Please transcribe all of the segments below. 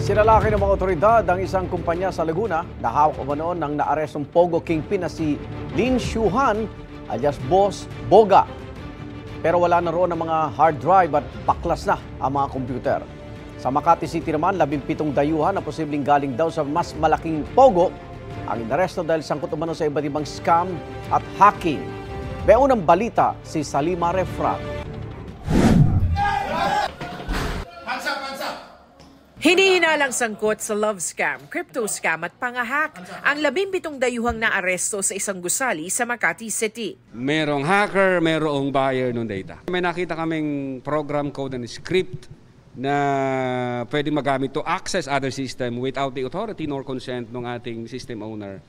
Sinalaki ng mga otoridad ang isang kumpanya sa Laguna na hawak umano ng naarestong Pogo Kingpin na si Lin Shuhan alias Boss Boga. Pero wala na roon ang mga hard drive at baklas na ang mga computer. Sa Makati City naman, 17 dayuhan na posibleng galing daw sa mas malaking Pogo ang inaresto dahil sangkot umano sa iba't ibang scam at hacking. May unang balita si Salima Refrat. Hinihinalang sangkot sa love scam, crypto scam at pangahak ang 17 dayuhang naaresto sa isang gusali sa Makati City. Merong hacker, merong buyer ng data. May nakita kaming program code and script na pwede magamit to access other system without the authority nor consent ng ating system owner.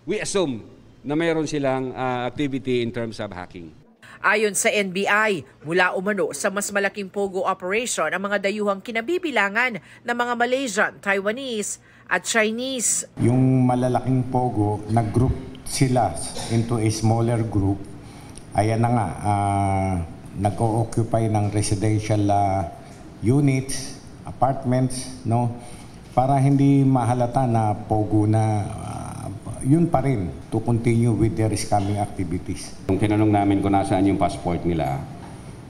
We assume na meron silang activity in terms of hacking. Ayon sa NBI, mula umano sa mas malaking Pogo operation ang mga dayuhang kinabibilangan ng mga Malaysian, Taiwanese at Chinese. Yung malalaking Pogo, nag-group sila into a smaller group. Ayan na nga, nag-o-occupy ng residential units, apartments, no? Para hindi mahalata na Pogo na yun pa rin to continue with their scamming activities. Kung tinanong namin kung nasaan yung passport nila,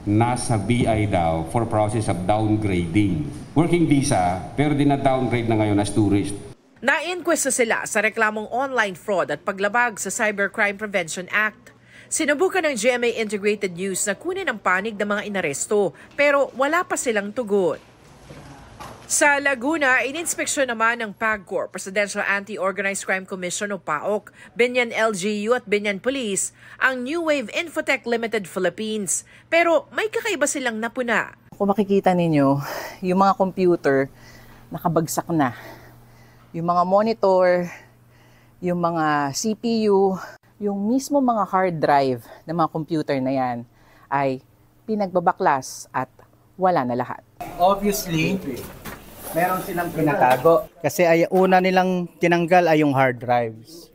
nasa BI daw for process of downgrading. Working visa, pero dina-downgrade na ngayon as tourist. Na-inquest sila sa reklamong online fraud at paglabag sa Cybercrime Prevention Act. Sinubukan ng GMA Integrated News na kunin ang panig ng mga inaresto, pero wala pa silang tugon. Sa Laguna, ininspeksyon naman ng PAGCOR, Presidential Anti-Organized Crime Commission o PAOK, Binyan LGU at Binyan Police, ang New Wave Infotech Limited Philippines. Pero may kakaiba silang napuna. Kung makikita ninyo, yung mga computer nakabagsak na. Yung mga monitor, yung mga CPU, yung mismo mga hard drive ng mga computer na yan ay pinagbabaklas at wala na lahat. Obviously, meron silang pinatago. Kasi una nilang tinanggal ay yung hard drives.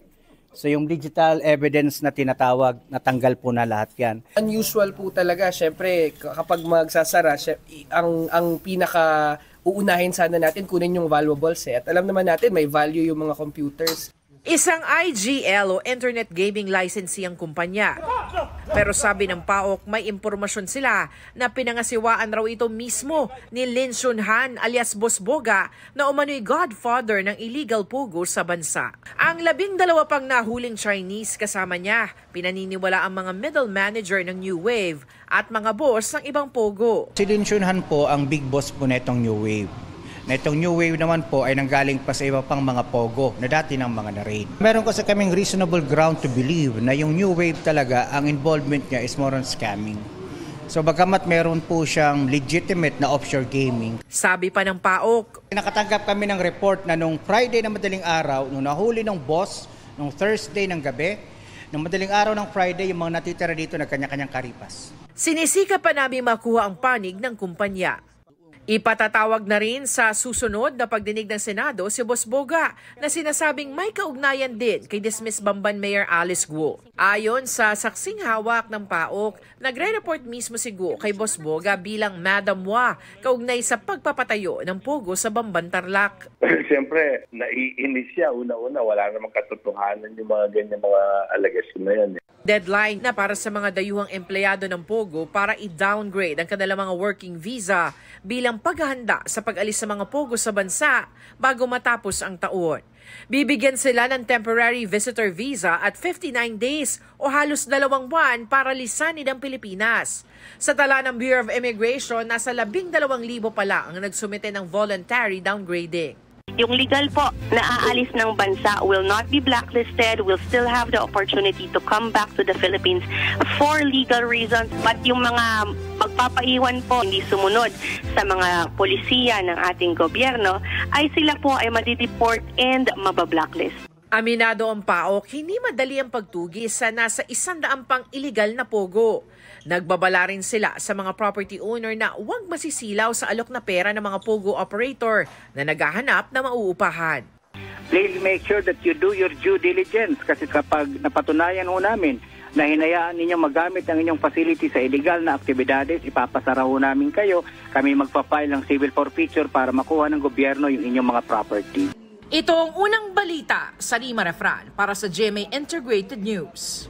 So yung digital evidence na tinatawag, natanggal po na lahat yan. Unusual po talaga, syempre kapag magsasara, ang pinaka uunahin sana natin kunin yung valuables At alam naman natin may value yung mga computers. Isang IGL o Internet Gaming Licensee ang kumpanya. Pero sabi ng PAOK, may impormasyon sila na pinangasiwaan raw ito mismo ni Lin Shuhan alias Boss Boga na umano'y godfather ng illegal pogo sa bansa. Ang 12 pang nahuling Chinese kasama niya, pinaniniwala ang mga middle manager ng New Wave at mga boss ng ibang pogo. Si Lin Shuhan po ang big boss po netong New Wave. Na itong New Wave naman po ay nanggaling pa sa iba pang mga pogo na dati ng mga na-raid. Meron kasi kaming reasonable ground to believe na yung New Wave talaga, ang involvement niya is more on scamming. So bagamat meron po siyang legitimate na offshore gaming. Sabi pa ng PAOK, nakatanggap kami ng report na nung Friday na madaling araw, nung nahuli ng boss, nung Thursday ng gabi, nung madaling araw ng Friday, yung mga natitira dito na kanya-kanyang karipas. Sinisika pa namin makuha ang panig ng kumpanya. Ipatatawag na rin sa susunod na pagdinig ng Senado si Boss Boga na sinasabing may kaugnayan din kay dismissed Bamban Mayor Alice Guo. Ayon sa saksing hawak ng PAOK, nagre-report mismo si Guo kay Boss Boga bilang Madam Wa kaugnay sa pagpapatayo ng pogo sa Bamban Tarlac. Siyempre, naiinis siya. Una-una, wala namang katotohanan yung mga ganyan mga allegation na yan. Deadline na para sa mga dayuhang empleyado ng Pogo para i-downgrade ang kanilang mga working visa bilang paghahanda sa pag-alis sa mga Pogo sa bansa bago matapos ang taon. Bibigyan sila ng temporary visitor visa at 59 days o halos 2 buwan para lisanin ang Pilipinas. Sa tala ng Bureau of Immigration, nasa 12,000 pa lang ang nagsumite ng voluntary downgrading. Yung legal po na aalis ng bansa will not be blacklisted, will still have the opportunity to come back to the Philippines for legal reasons. But yung mga magpapaiwan po hindi sumunod sa mga polisiya ng ating gobyerno, ay sila po ay madideport and mabablacklist. Aminado ang PAOK, hindi madali ang pagtugis sa nasa 100 pang illegal na pogo. Nagbabala rin sila sa mga property owner na huwag masisilaw sa alok na pera ng mga pogo operator na naghahanap na mauupahan. Please make sure that you do your due diligence kasi kapag napatunayan ho namin na hinayaan ninyo magamit ang inyong facility sa illegal na aktibidades, ipapasara ho namin kayo. Kami magpa-file ng civil forfeiture para makuha ng gobyerno yung inyong mga property. Ito ang unang balita sa Lima Refran para sa GMA Integrated News.